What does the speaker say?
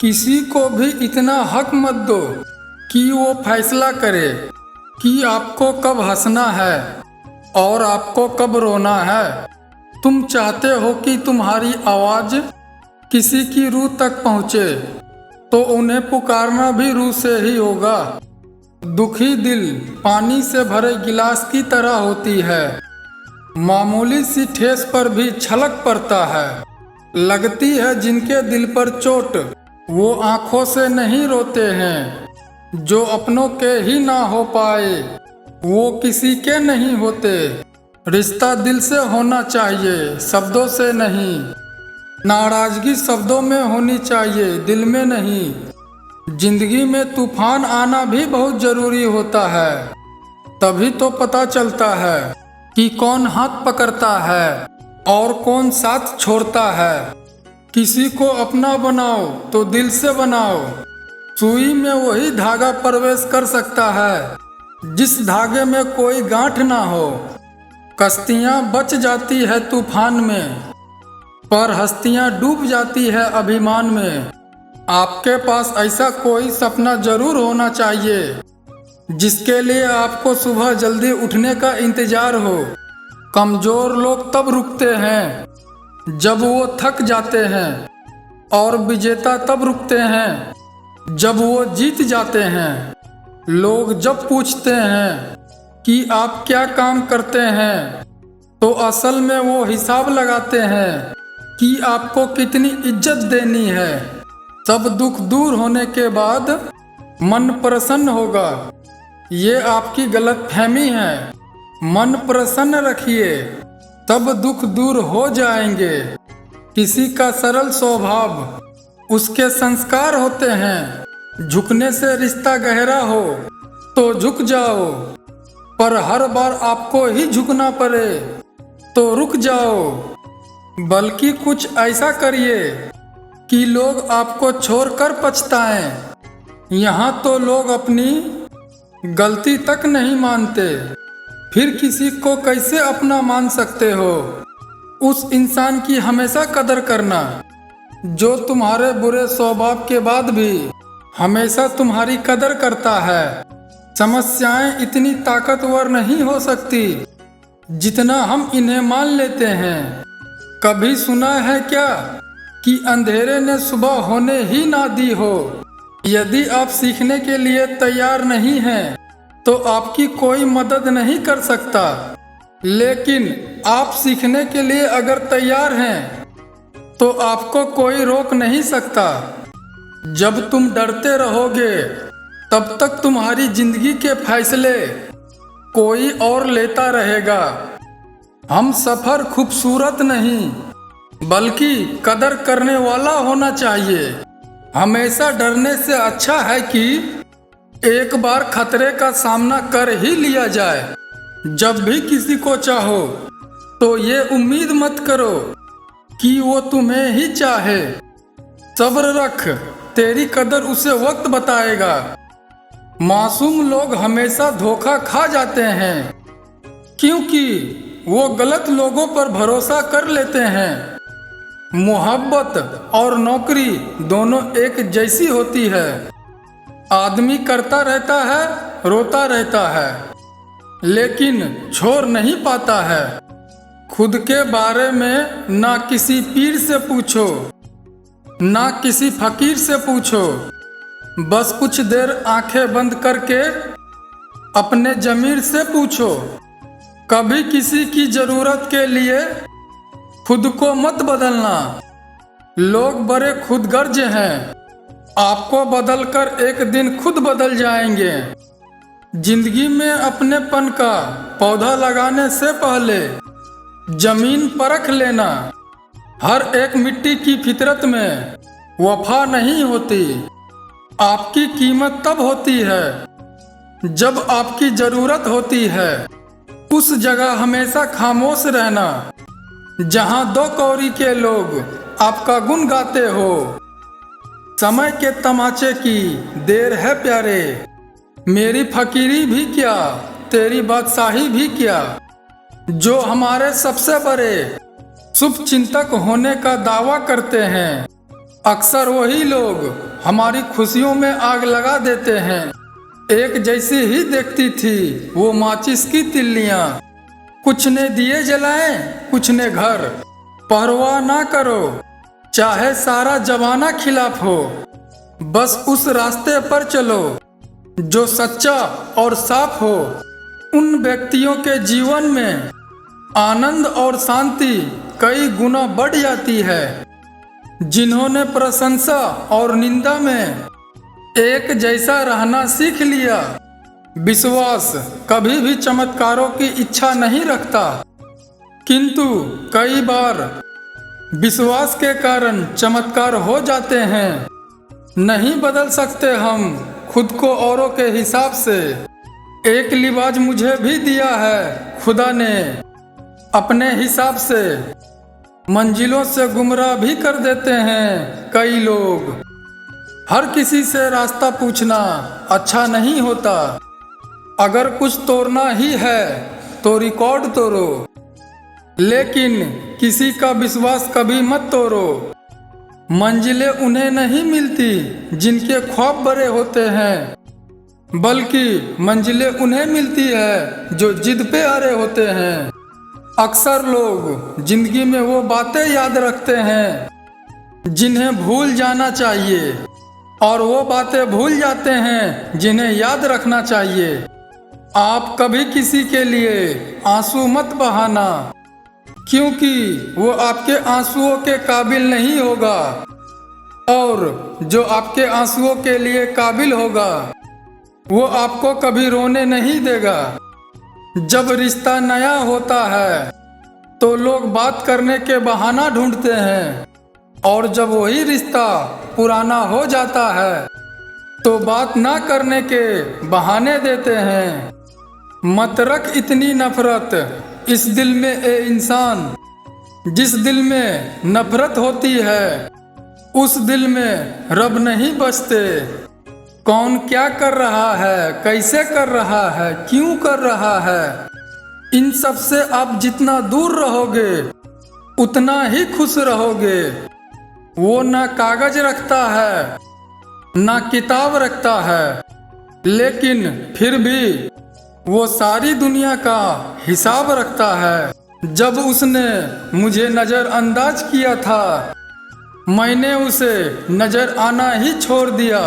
किसी को भी इतना हक मत दो कि वो फैसला करे कि आपको कब हंसना है और आपको कब रोना है। तुम चाहते हो कि तुम्हारी आवाज़ किसी की रूह तक पहुँचे, तो उन्हें पुकारना भी रूह से ही होगा। दुखी दिल पानी से भरे गिलास की तरह होती है, मामूली सी ठेस पर भी छलक पड़ता है। लगती है जिनके दिल पर चोट वो आंखों से नहीं रोते हैं, जो अपनों के ही ना हो पाए वो किसी के नहीं होते। रिश्ता दिल से होना चाहिए, शब्दों से नहीं। नाराजगी शब्दों में होनी चाहिए, दिल में नहीं। जिंदगी में तूफान आना भी बहुत जरूरी होता है, तभी तो पता चलता है कि कौन हाथ पकड़ता है और कौन साथ छोड़ता है। किसी को अपना बनाओ तो दिल से बनाओ। सुई में वही धागा प्रवेश कर सकता है जिस धागे में कोई गांठ ना हो। कश्तियां बच जाती है तूफान में, पर हस्तियां डूब जाती है अभिमान में। आपके पास ऐसा कोई सपना जरूर होना चाहिए जिसके लिए आपको सुबह जल्दी उठने का इंतजार हो। कमजोर लोग तब रुकते हैं जब वो थक जाते हैं, और विजेता तब रुकते हैं जब वो जीत जाते हैं। लोग जब पूछते हैं कि आप क्या काम करते हैं, तो असल में वो हिसाब लगाते हैं कि आपको कितनी इज्जत देनी है। सब दुख दूर होने के बाद मन प्रसन्न होगा, ये आपकी गलतफहमी है। मन प्रसन्न रखिए, तब दुख दूर हो जाएंगे। किसी का सरल स्वभाव उसके संस्कार होते हैं। झुकने से रिश्ता गहरा हो तो झुक जाओ, पर हर बार आपको ही झुकना पड़े तो रुक जाओ। बल्कि कुछ ऐसा करिए कि लोग आपको छोड़कर पछताएं। यहाँ तो लोग अपनी गलती तक नहीं मानते, फिर किसी को कैसे अपना मान सकते हो। उस इंसान की हमेशा कदर करना जो तुम्हारे बुरे स्वभाव के बाद भी हमेशा तुम्हारी कदर करता है। समस्याएं इतनी ताकतवर नहीं हो सकती जितना हम इन्हें मान लेते हैं। कभी सुना है क्या कि अंधेरे ने सुबह होने ही ना दी हो। यदि आप सीखने के लिए तैयार नहीं हैं तो आपकी कोई मदद नहीं कर सकता, लेकिन आप सीखने के लिए अगर तैयार हैं तो आपको कोई रोक नहीं सकता। जब तुम डरते रहोगे तब तक तुम्हारी जिंदगी के फैसले कोई और लेता रहेगा। हम सफर खूबसूरत नहीं बल्कि कदर करने वाला होना चाहिए। हमेशा डरने से अच्छा है कि एक बार खतरे का सामना कर ही लिया जाए। जब भी किसी को चाहो तो ये उम्मीद मत करो कि वो तुम्हें ही चाहे। सब्र रख, तेरी कदर उसे वक्त बताएगा। मासूम लोग हमेशा धोखा खा जाते हैं क्योंकि वो गलत लोगों पर भरोसा कर लेते हैं। मोहब्बत और नौकरी दोनों एक जैसी होती है। आदमी करता रहता है, रोता रहता है, लेकिन छोड़ नहीं पाता है। खुद के बारे में ना किसी पीर से पूछो, ना किसी फकीर से पूछो। बस कुछ देर आंखें बंद करके अपने ज़मीर से पूछो। कभी किसी की ज़रूरत के लिए खुद को मत बदलना। लोग बड़े खुदगर्ज हैं, आपको बदलकर एक दिन खुद बदल जाएंगे। जिंदगी में अपनेपन का पौधा लगाने से पहले जमीन परख लेना। हर एक मिट्टी की फितरत में वफा नहीं होती। आपकी कीमत तब होती है जब आपकी जरूरत होती है। उस जगह हमेशा खामोश रहना जहां दो कौड़ी के लोग आपका गुण गाते हो। समय के तमाचे की देर है प्यारे, मेरी फकीरी भी क्या, तेरी बादशाही भी क्या। जो हमारे सबसे बड़े शुभ चिंतक होने का दावा करते हैं अक्सर वही लोग हमारी खुशियों में आग लगा देते हैं। एक जैसी ही देखती थी वो माचिस की तिल्लियां, कुछ ने दिए जलाए कुछ ने घर। परवाह ना करो चाहे सारा जमाना खिलाफ हो, बस उस रास्ते पर चलो जो सच्चा और साफ हो। उन व्यक्तियों के जीवन में आनंद और शांति कई गुना बढ़ जाती है जिन्होंने प्रशंसा और निंदा में एक जैसा रहना सीख लिया। विश्वास कभी भी चमत्कारों की इच्छा नहीं रखता, किंतु कई बार विश्वास के कारण चमत्कार हो जाते हैं। नहीं बदल सकते हम खुद को औरों के हिसाब से। एक लिबाज मुझे भी दिया है खुदा ने अपने हिसाब से। मंजिलों से गुमराह भी कर देते हैं कई लोग। हर किसी से रास्ता पूछना अच्छा नहीं होता। अगर कुछ तोड़ना ही है तो रिकॉर्ड तोड़ो, लेकिन किसी का विश्वास कभी मत तोड़ो। मंजिलें उन्हें नहीं मिलती जिनके ख्वाब बड़े होते हैं, बल्कि मंजिलें उन्हें मिलती है जो जिद पे अड़े होते हैं। अक्सर लोग जिंदगी में वो बातें याद रखते हैं जिन्हें भूल जाना चाहिए, और वो बातें भूल जाते हैं जिन्हें याद रखना चाहिए। आप कभी किसी के लिए आंसू मत बहाना, क्योंकि वो आपके आंसुओं के काबिल नहीं होगा, और जो आपके आंसुओं के लिए काबिल होगा वो आपको कभी रोने नहीं देगा। जब रिश्ता नया होता है तो लोग बात करने के बहाना ढूंढते हैं, और जब वही रिश्ता पुराना हो जाता है तो बात ना करने के बहाने देते हैं। मत रख इतनी नफरत इस दिल में ए इंसान, जिस दिल में नफरत होती है उस दिल में रब नहीं बसते। कौन क्या कर रहा है, कैसे कर रहा है, क्यों कर रहा है, इन सब से आप जितना दूर रहोगे उतना ही खुश रहोगे। वो ना कागज रखता है ना किताब रखता है, लेकिन फिर भी वो सारी दुनिया का हिसाब रखता है। जब उसने मुझे नजरअंदाज किया था मैंने उसे नजर आना ही छोड़ दिया।